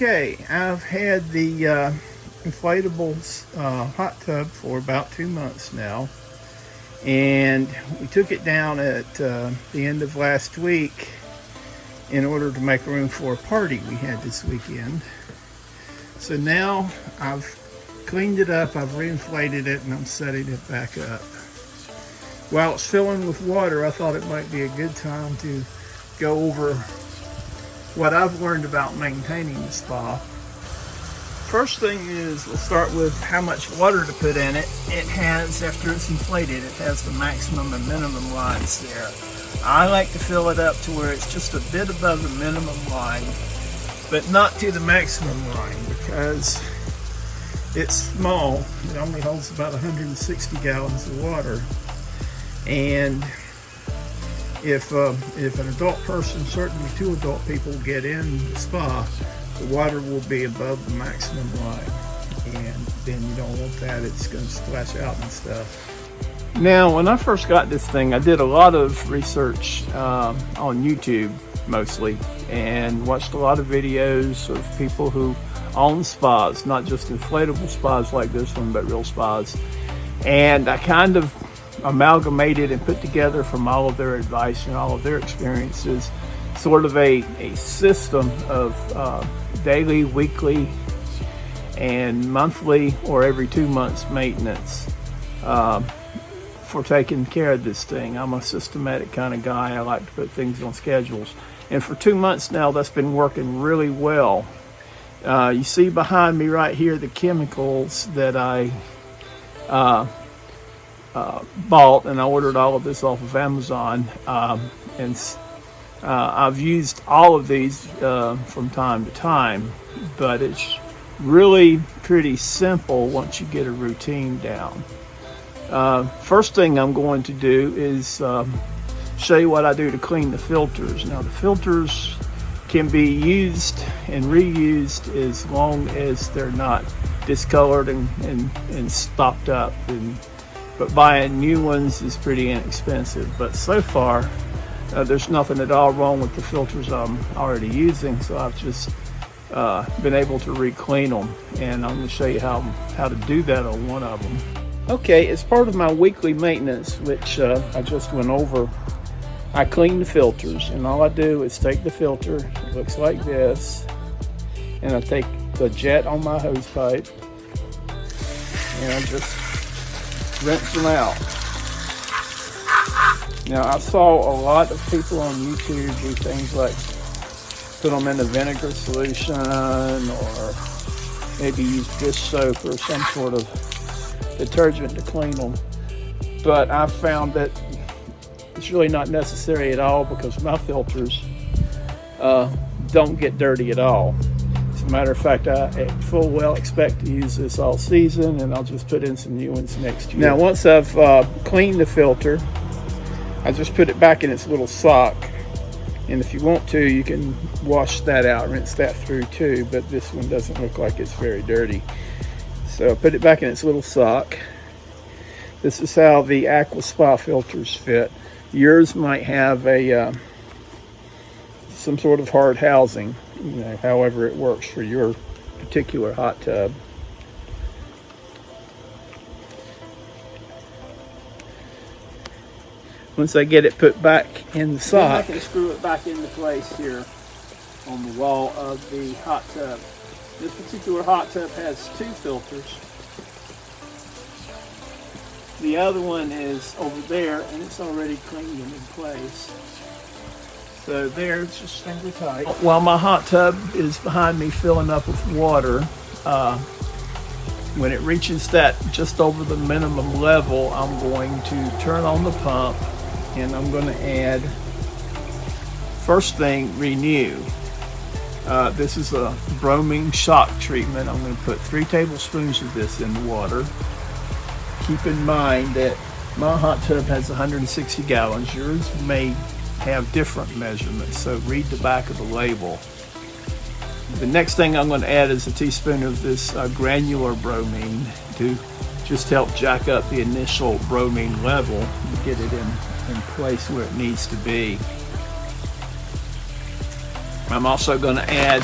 Okay, I've had the inflatable hot tub for about 2 months now, and we took it down at the end of last week in order to make room for a party we had this weekend. So now I've cleaned it up, I've reinflated it, and I'm setting it back up. While it's filling with water, I thought it might be a good time to go over what I've learned about maintaining the spa. First thing is, we'll start with how much water to put in it. It has, after it's inflated, it has the maximum and minimum lines there. I like to fill it up to where it's just a bit above the minimum line, but not to the maximum line, because it's small. It only holds about 160 gallons of water. And if an adult person, certainly 2 adult people, get in the spa, the water will be above the maximum line, and then you don't want that. It's going to splash out and stuff. Now, when I first got this thing, I did a lot of research on YouTube mostly, and watched a lot of videos of people who own spas, not just inflatable spas like this one, but real spas. And I kind of amalgamated and put together from all of their advice and all of their experiences sort of a system of daily, weekly, and monthly or every 2 months maintenance for taking care of this thing. I'm a systematic kind of guy. I like to put things on schedules, and for 2 months now that's been working really well. You see behind me right here the chemicals that I bought, and I ordered all of this off of Amazon, and I've used all of these from time to time, but it's really pretty simple once you get a routine down. First thing I'm going to do is show you what I do to clean the filters. Now, the filters can be used and reused as long as they're not discolored and stopped up, but buying new ones is pretty inexpensive. But so far there's nothing at all wrong with the filters I'm already using, so I've just been able to re-clean them, and I'm going to show you how to do that on one of them. Okay, as part of my weekly maintenance, which I just went over, I clean the filters, and all I do is take the filter, it looks like this, and I take the jet on my hose pipe and I just rinse them out. Now, I saw a lot of people on YouTube do things like put them in a vinegar solution, or maybe use dish soap or some sort of detergent to clean them. But I've found that it's really not necessary at all, because my filters don't get dirty at all. As a matter of fact, I full well expect to use this all season, and I'll just put in some new ones next year. Now, once I've cleaned the filter, I just put it back in its little sock, and if you want to, you can wash that out, rinse that through too, but this one doesn't look like it's very dirty. So I put it back in its little sock. This is how the Aqua Spa filters fit. Yours might have a some sort of hard housing, however it works for your particular hot tub. Once I get it put back in the sock, then I can screw it back into place here on the wall of the hot tub. This particular hot tub has 2 filters. The other one is over there, and it's already cleaned and in place. So there, it's just finger tight. While my hot tub is behind me filling up with water, when it reaches that just over the minimum level, I'm going to turn on the pump, and I'm going to add, first thing, Renew. This is a bromine shock treatment. I'm going to put 3 tablespoons of this in the water. Keep in mind that my hot tub has 160 gallons. Yours may have different measurements, so read the back of the label. The next thing I'm going to add is a teaspoon of this granular bromine to just help jack up the initial bromine level and get it in place where it needs to be. I'm also going to add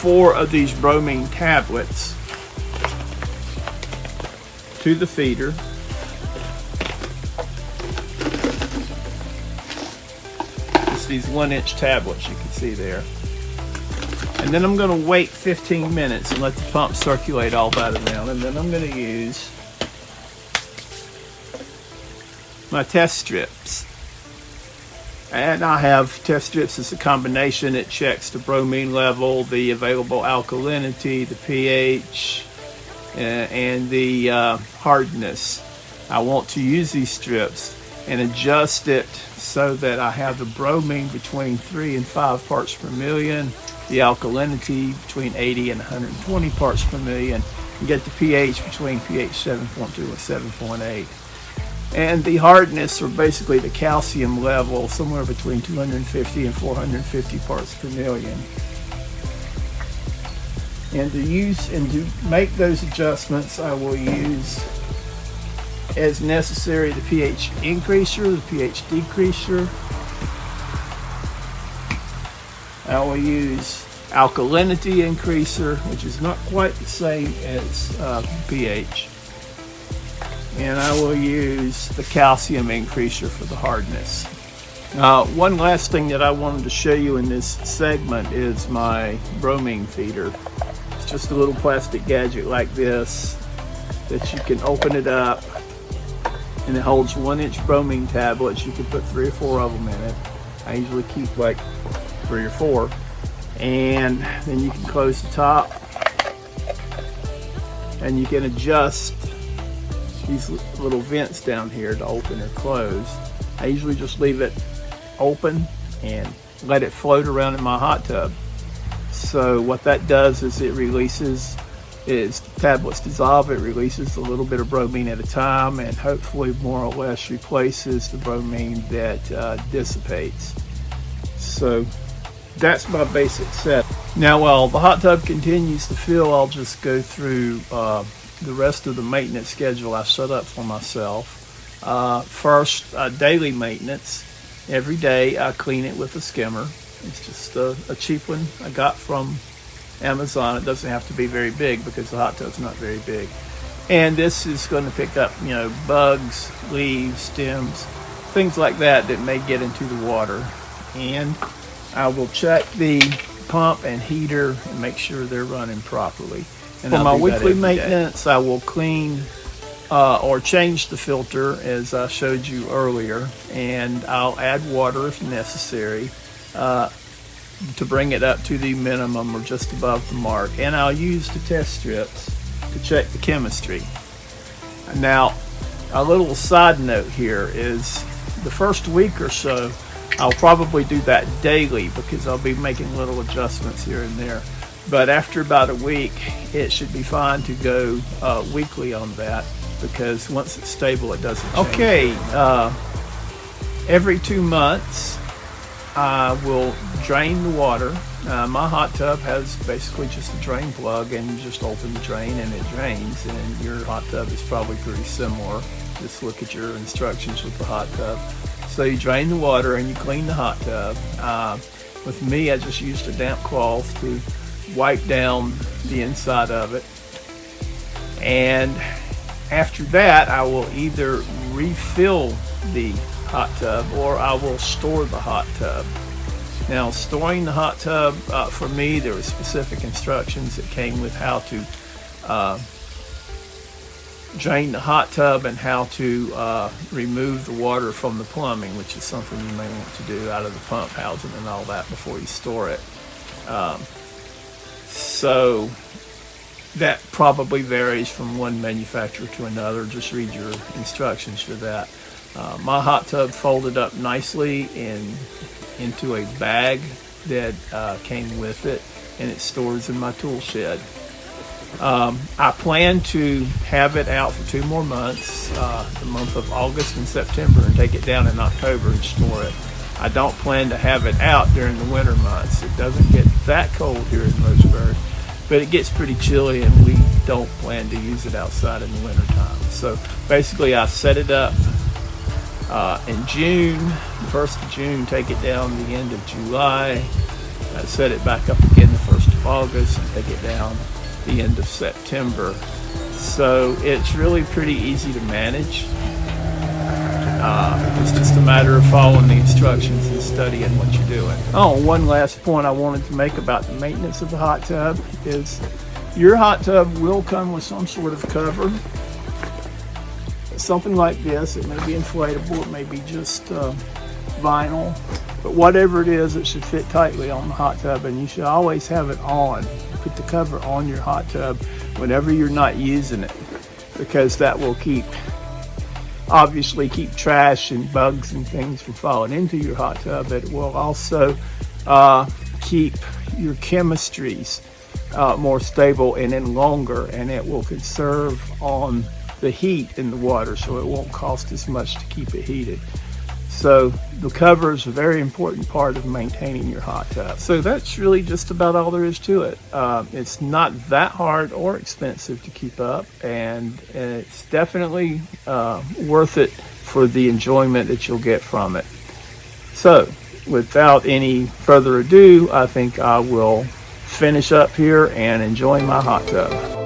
4 of these bromine tablets to the feeder. It's these 1-inch tablets you can see there. And then I'm going to wait 15 minutes and let the pump circulate all that around. And then I'm going to use my test strips. And I have test strips as a combination. It checks the bromine level, the available alkalinity, the pH, and the hardness. I want to use these strips and adjust it so that I have the bromine between 3 and 5 parts per million, the alkalinity between 80 and 120 parts per million, and get the pH between pH 7.2 and 7.8. And the hardness, or basically the calcium level, somewhere between 250 and 450 parts per million. And to make those adjustments, I will use, as necessary, the pH increaser, the pH decreaser. I will use alkalinity increaser, which is not quite the same as pH. And I will use the calcium increaser for the hardness. One last thing that I wanted to show you in this segment is my bromine feeder. It's just a little plastic gadget like this that you can open it up, and it holds 1-inch bromine tablets. You can put 3 or 4 of them in it. I usually keep like 3 or 4. And then you can close the top, and you can adjust these little vents down here to open or close. I usually just leave it open and let it float around in my hot tub. So what that does is it releases, as tablets dissolve, it releases a little bit of bromine at a time, and hopefully more or less replaces the bromine that dissipates. So that's my basic set. Now while the hot tub continues to fill, I'll just go through the rest of the maintenance schedule I set up for myself. First, daily maintenance. Every day I clean it with a skimmer. It's just a cheap one I got from Amazon. It doesn't have to be very big because the hot tub's not very big. And this is going to pick up, bugs, leaves, stems, things like that that may get into the water. And I will check the pump and heater and make sure they're running properly. And for my weekly maintenance, I will clean or change the filter as I showed you earlier, and I'll add water if necessary to bring it up to the minimum or just above the mark. And I'll use the test strips to check the chemistry. Now, a little side note here is the first week or so, I'll probably do that daily because I'll be making little adjustments here and there. But after about a week, it should be fine to go weekly on that, because once it's stable, it doesn't change. Okay, every 2 months, I will drain the water. My hot tub has basically just a drain plug, and you just open the drain and it drains, and your hot tub is probably pretty similar. Just look at your instructions with the hot tub. So you drain the water and you clean the hot tub. With me, I just used a damp cloth to wipe down the inside of it. And after that, I will either refill the hot tub or I will store the hot tub. Now, storing the hot tub, for me, there were specific instructions that came with how to drain the hot tub and how to remove the water from the plumbing, which is something you may want to do out of the pump housing and all that before you store it. So that probably varies from one manufacturer to another. Just read your instructions for that. My hot tub folded up nicely into a bag that came with it, and it stores in my tool shed. I plan to have it out for 2 more months, the month of August and September, and take it down in October and store it. I don't plan to have it out during the winter months. It doesn't get that cold here in Roseburg, but it gets pretty chilly, and we don't plan to use it outside in the winter time. So basically, I set it up in June, the 1st of June, take it down the end of July. I set it back up again the 1st of of August and take it down the end of September. So it's really pretty easy to manage. It's just a matter of following the instructions and studying what you're doing. Oh, one last point I wanted to make about the maintenance of the hot tub is your hot tub will come with some sort of cover. Something like this. It may be inflatable, it may be just vinyl, but whatever it is, it should fit tightly on the hot tub, and you should always have it on. Put the cover on your hot tub whenever you're not using it, because that will obviously keep trash and bugs and things from falling into your hot tub. It will also keep your chemistries more stable and in longer, and it will conserve on the heat in the water, so it won't cost as much to keep it heated. So the cover is a very important part of maintaining your hot tub. So that's really just about all there is to it. It's not that hard or expensive to keep up, and it's definitely worth it for the enjoyment that you'll get from it. So without any further ado, I think I will finish up here and enjoy my hot tub.